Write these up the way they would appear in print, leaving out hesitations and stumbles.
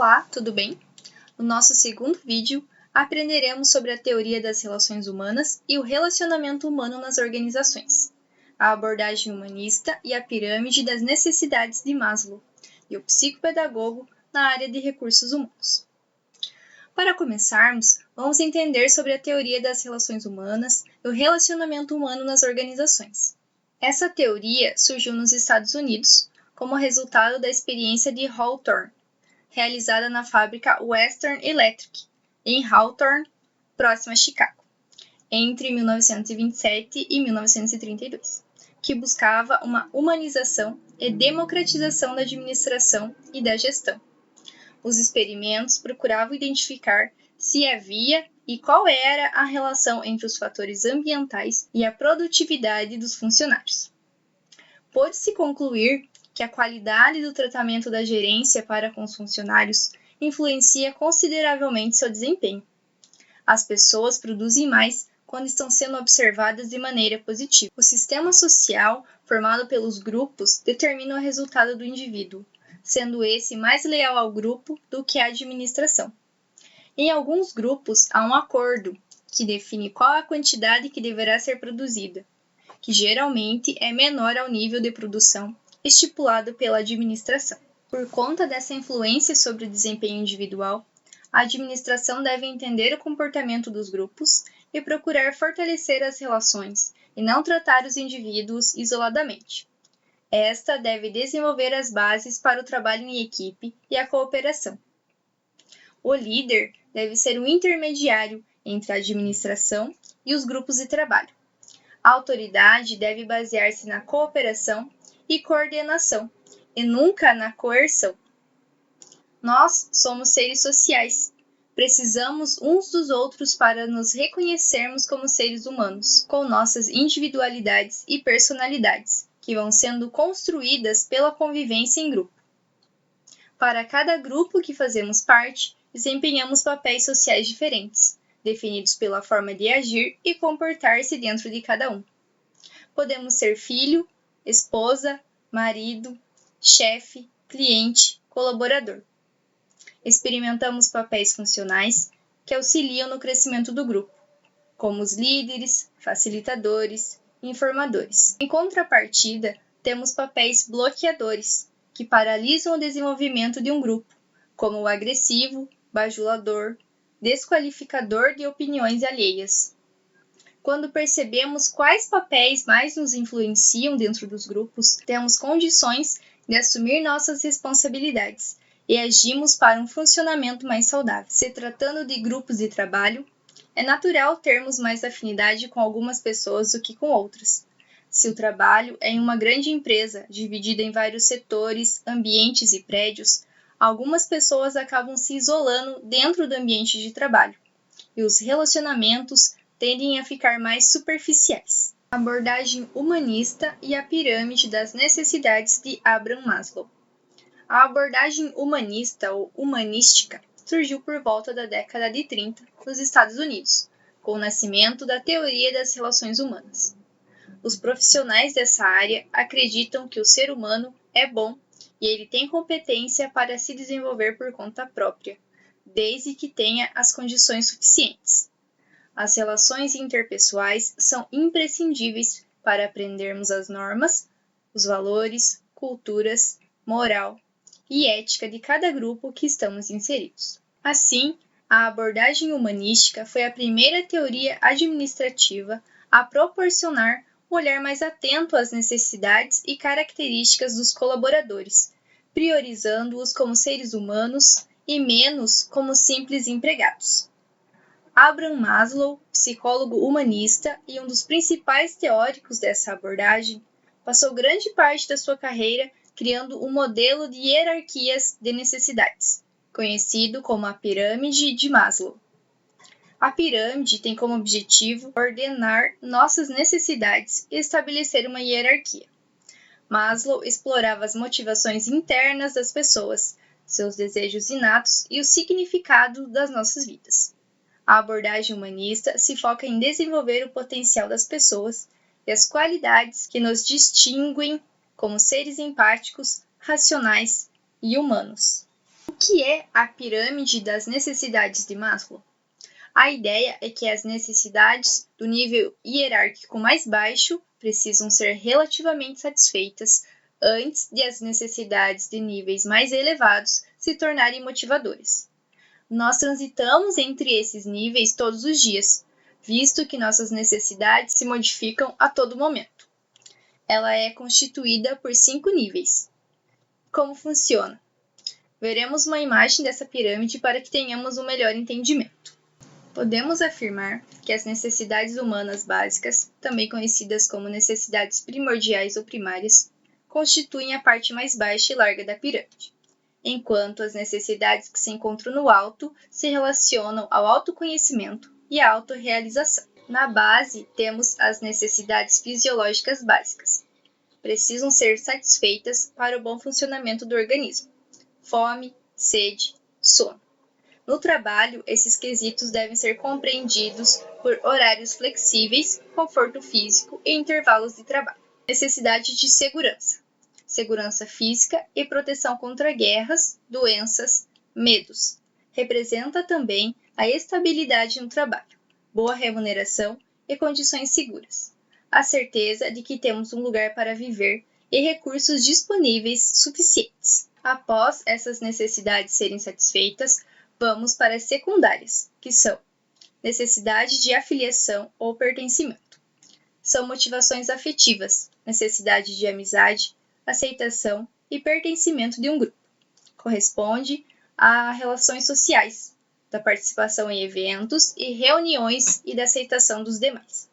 Olá, tudo bem? No nosso segundo vídeo, aprenderemos sobre a teoria das relações humanas e o relacionamento humano nas organizações, a abordagem humanista e a pirâmide das necessidades de Maslow, e o psicopedagogo na área de recursos humanos. Para começarmos, vamos entender sobre a teoria das relações humanas e o relacionamento humano nas organizações. Essa teoria surgiu nos Estados Unidos como resultado da experiência de Hawthorne, realizada na fábrica Western Electric, em Hawthorne, próxima a Chicago, entre 1927 e 1932, que buscava uma humanização e democratização da administração e da gestão. Os experimentos procuravam identificar se havia e qual era a relação entre os fatores ambientais e a produtividade dos funcionários. Pôde-se concluir que a qualidade do tratamento da gerência para com os funcionários influencia consideravelmente seu desempenho. As pessoas produzem mais quando estão sendo observadas de maneira positiva. O sistema social, formado pelos grupos, determina o resultado do indivíduo, sendo esse mais leal ao grupo do que à administração. Em alguns grupos, há um acordo que define qual a quantidade que deverá ser produzida, que geralmente é menor ao nível de produção estipulado pela administração. Por conta dessa influência sobre o desempenho individual, a administração deve entender o comportamento dos grupos e procurar fortalecer as relações, e não tratar os indivíduos isoladamente. Esta deve desenvolver as bases para o trabalho em equipe e a cooperação. O líder deve ser um intermediário entre a administração e os grupos de trabalho. A autoridade deve basear-se na cooperação e coordenação, e nunca na coerção. Nós somos seres sociais. Precisamos uns dos outros para nos reconhecermos como seres humanos, com nossas individualidades e personalidades, que vão sendo construídas pela convivência em grupo. Para cada grupo que fazemos parte, desempenhamos papéis sociais diferentes, definidos pela forma de agir e comportar-se dentro de cada um. Podemos ser filho, esposa, marido, chefe, cliente, colaborador. Experimentamos papéis funcionais que auxiliam no crescimento do grupo, como os líderes, facilitadores e informadores. Em contrapartida, temos papéis bloqueadores, que paralisam o desenvolvimento de um grupo, como o agressivo, bajulador, desqualificador de opiniões alheias. Quando percebemos quais papéis mais nos influenciam dentro dos grupos, temos condições de assumir nossas responsabilidades e agimos para um funcionamento mais saudável. Se tratando de grupos de trabalho, é natural termos mais afinidade com algumas pessoas do que com outras. Se o trabalho é em uma grande empresa, dividida em vários setores, ambientes e prédios, algumas pessoas acabam se isolando dentro do ambiente de trabalho, e os relacionamentos tendem a ficar mais superficiais. A abordagem humanista e a pirâmide das necessidades de Abraham Maslow. A abordagem humanista ou humanística surgiu por volta da década de 30 nos Estados Unidos, com o nascimento da teoria das relações humanas. Os profissionais dessa área acreditam que o ser humano é bom e ele tem competência para se desenvolver por conta própria, desde que tenha as condições suficientes. As relações interpessoais são imprescindíveis para aprendermos as normas, os valores, culturas, moral e ética de cada grupo que estamos inseridos. Assim, a abordagem humanística foi a primeira teoria administrativa a proporcionar um olhar mais atento às necessidades e características dos colaboradores, priorizando-os como seres humanos e menos como simples empregados. Abraham Maslow, psicólogo humanista e um dos principais teóricos dessa abordagem, passou grande parte da sua carreira criando um modelo de hierarquias de necessidades, conhecido como a pirâmide de Maslow. A pirâmide tem como objetivo ordenar nossas necessidades e estabelecer uma hierarquia. Maslow explorava as motivações internas das pessoas, seus desejos inatos e o significado das nossas vidas. A abordagem humanista se foca em desenvolver o potencial das pessoas e as qualidades que nos distinguem como seres empáticos, racionais e humanos. que é a pirâmide das necessidades de Maslow? A ideia é que as necessidades do nível hierárquico mais baixo precisam ser relativamente satisfeitas antes de as necessidades de níveis mais elevados se tornarem motivadoras. Nós transitamos entre esses níveis todos os dias, visto que nossas necessidades se modificam a todo momento. Ela é constituída por 5 níveis. Como funciona? Veremos uma imagem dessa pirâmide para que tenhamos um melhor entendimento. Podemos afirmar que as necessidades humanas básicas, também conhecidas como necessidades primordiais ou primárias, constituem a parte mais baixa e larga da pirâmide, enquanto as necessidades que se encontram no alto se relacionam ao autoconhecimento e à autorrealização. Na base, temos as necessidades fisiológicas básicas. Precisam ser satisfeitas para o bom funcionamento do organismo: fome, sede, sono. No trabalho, esses quesitos devem ser compreendidos por horários flexíveis, conforto físico e intervalos de trabalho. Necessidade de segurança. Segurança física e proteção contra guerras, doenças, medos. Representa também a estabilidade no trabalho, boa remuneração e condições seguras. A certeza de que temos um lugar para viver e recursos disponíveis suficientes. Após essas necessidades serem satisfeitas, vamos para as secundárias, que são necessidade de afiliação ou pertencimento. São motivações afetivas, necessidade de amizade, aceitação e pertencimento de um grupo. Corresponde a relações sociais, da participação em eventos e reuniões e da aceitação dos demais.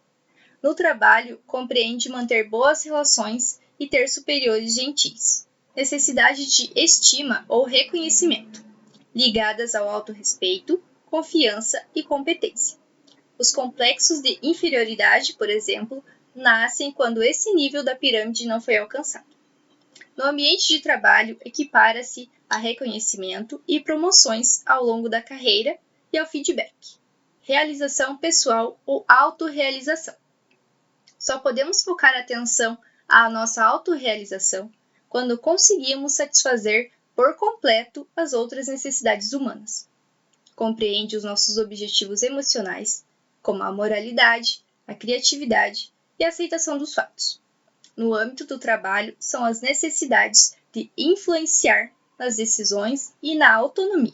No trabalho, compreende manter boas relações e ter superiores gentis. Necessidade de estima ou reconhecimento, ligadas ao autorrespeito, confiança e competência. Os complexos de inferioridade, por exemplo, nascem quando esse nível da pirâmide não foi alcançado. No ambiente de trabalho, equipara-se a reconhecimento e promoções ao longo da carreira e ao feedback. Realização pessoal ou autorrealização. Só podemos focar atenção à nossa autorrealização quando conseguimos satisfazer por completo as outras necessidades humanas. Compreende os nossos objetivos emocionais, como a moralidade, a criatividade e a aceitação dos fatos. No âmbito do trabalho, são as necessidades de influenciar nas decisões e na autonomia.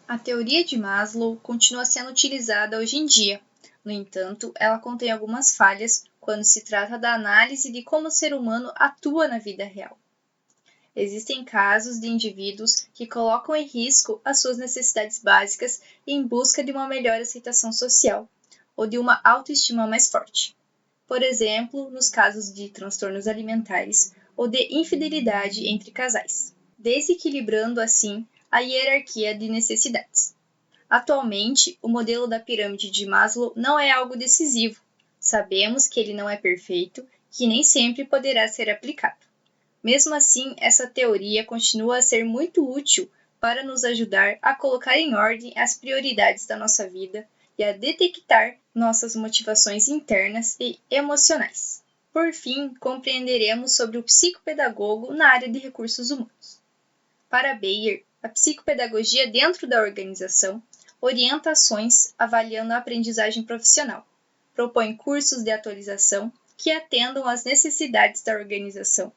A teoria de Maslow continua sendo utilizada hoje em dia. No entanto, ela contém algumas falhas quando se trata da análise de como o ser humano atua na vida real. Existem casos de indivíduos que colocam em risco as suas necessidades básicas em busca de uma melhor aceitação social ou de uma autoestima mais forte. Por exemplo, nos casos de transtornos alimentares ou de infidelidade entre casais, desequilibrando assim a hierarquia de necessidades. Atualmente, o modelo da pirâmide de Maslow não é algo decisivo. Sabemos que ele não é perfeito, que nem sempre poderá ser aplicado. Mesmo assim, essa teoria continua a ser muito útil para nos ajudar a colocar em ordem as prioridades da nossa vida e a detectar nossas motivações internas e emocionais. Por fim, compreenderemos sobre o psicopedagogo na área de recursos humanos. Para Beyer, a psicopedagogia dentro da organização orienta ações avaliando a aprendizagem profissional, propõe cursos de atualização que atendam às necessidades da organização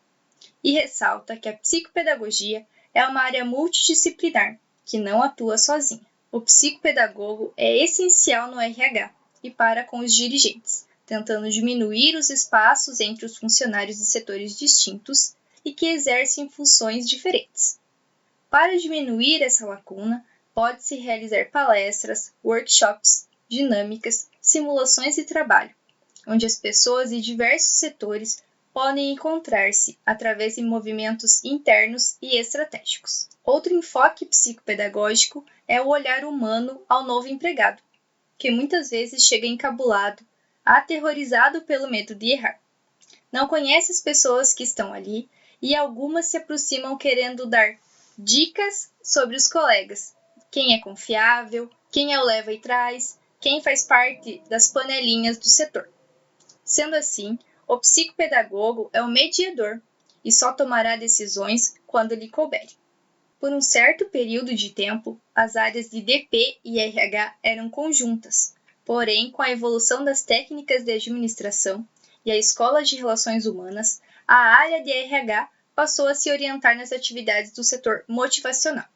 e ressalta que a psicopedagogia é uma área multidisciplinar que não atua sozinha. O psicopedagogo é essencial no RH e para com os dirigentes, tentando diminuir os espaços entre os funcionários de setores distintos e que exercem funções diferentes. Para diminuir essa lacuna, pode-se realizar palestras, workshops, dinâmicas, simulações de trabalho, onde as pessoas de diversos setores podem encontrar-se através de movimentos internos e estratégicos. Outro enfoque psicopedagógico é o olhar humano ao novo empregado, que muitas vezes chega encabulado, aterrorizado pelo medo de errar. Não conhece as pessoas que estão ali e algumas se aproximam querendo dar dicas sobre os colegas, quem é confiável, quem é o leva e traz, quem faz parte das panelinhas do setor. Sendo assim, o psicopedagogo é o mediador e só tomará decisões quando lhe couber. Por um certo período de tempo, as áreas de DP e RH eram conjuntas, porém, com a evolução das técnicas de administração e a Escola de Relações Humanas, a área de RH passou a se orientar nas atividades do setor motivacional.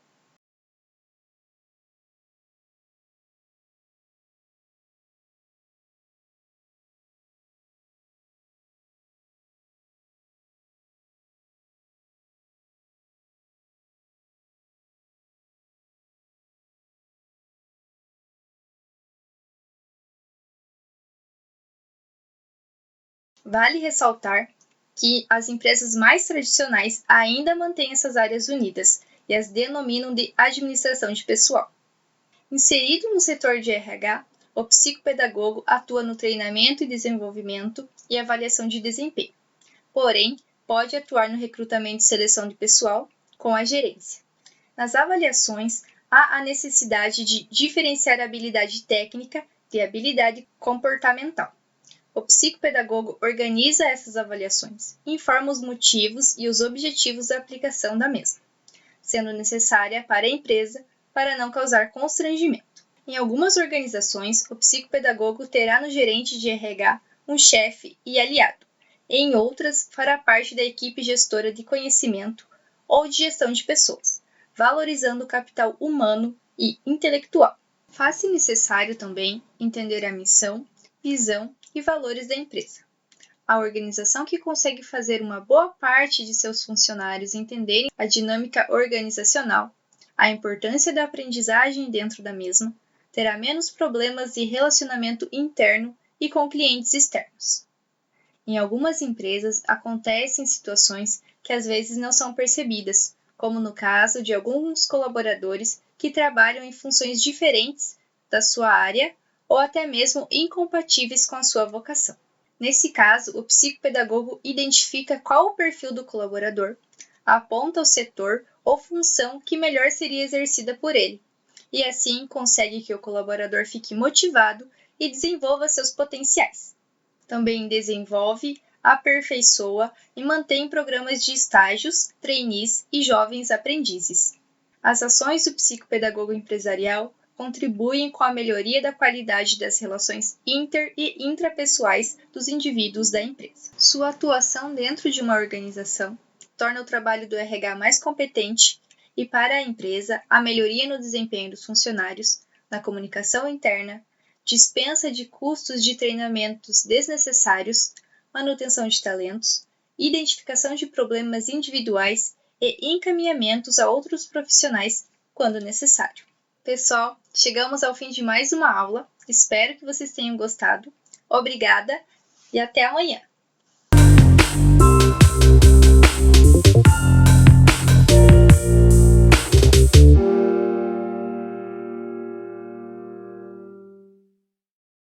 Vale ressaltar que as empresas mais tradicionais ainda mantêm essas áreas unidas e as denominam de administração de pessoal. Inserido no setor de RH, o psicopedagogo atua no treinamento e desenvolvimento e avaliação de desempenho, porém, pode atuar no recrutamento e seleção de pessoal com a gerência. Nas avaliações, há a necessidade de diferenciar a habilidade técnica de habilidade comportamental. O psicopedagogo organiza essas avaliações, informa os motivos e os objetivos da aplicação da mesma, sendo necessária para a empresa para não causar constrangimento. Em algumas organizações, o psicopedagogo terá no gerente de RH um chefe e aliado. Em outras, fará parte da equipe gestora de conhecimento ou de gestão de pessoas, valorizando o capital humano e intelectual. Faz-se necessário também entender a missão, visão e valores da empresa. A organização que consegue fazer uma boa parte de seus funcionários entenderem a dinâmica organizacional, a importância da aprendizagem dentro da mesma, terá menos problemas de relacionamento interno e com clientes externos. Em algumas empresas, acontecem situações que às vezes não são percebidas, como no caso de alguns colaboradores que trabalham em funções diferentes da sua área ou até mesmo incompatíveis com a sua vocação. Nesse caso, o psicopedagogo identifica qual o perfil do colaborador, aponta o setor ou função que melhor seria exercida por ele, e assim consegue que o colaborador fique motivado e desenvolva seus potenciais. Também desenvolve, aperfeiçoa e mantém programas de estágios, trainees e jovens aprendizes. As ações do psicopedagogo empresarial contribuem com a melhoria da qualidade das relações inter- e intrapessoais dos indivíduos da empresa. Sua atuação dentro de uma organização torna o trabalho do RH mais competente e, para a empresa, a melhoria no desempenho dos funcionários, na comunicação interna, dispensa de custos de treinamentos desnecessários, manutenção de talentos, identificação de problemas individuais e encaminhamentos a outros profissionais quando necessário. Pessoal, chegamos ao fim de mais uma aula. Espero que vocês tenham gostado. Obrigada e até amanhã!